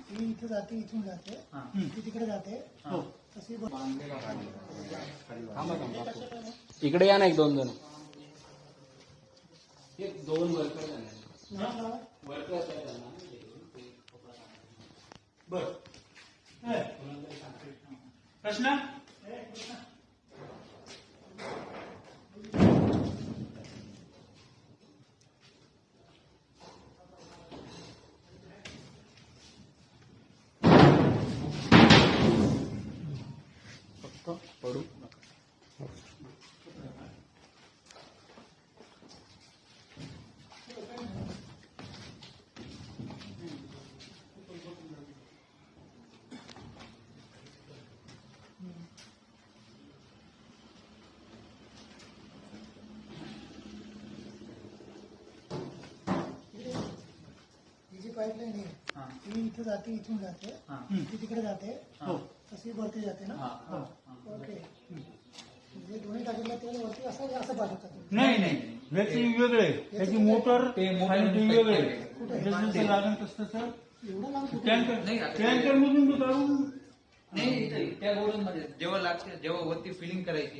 ती इथे जाते, इथून जाते, ती तिकडे जाते. तशी इकडे या ना एक दोन जण. एक दोन वर्कर बर प्रश्न फक्त पडू नका. जी पाईपलाईन आहे ती इथे जाते, इथून जाते, ती तिकडे जाते, तशी वरती जाते ना. ओके. म्हणजे दोन्ही टाकीला तेल वरती असं असं पाठवतात. नाही नाही याची वेगळे त्याची मोटर आणि ते वेगळे जसं लागेल तसं एवढं लांब टँकर मधून काढून नाही त्या गोडन मध्ये जेव्हा लागते जेव्हा वरती फिलिंग करायची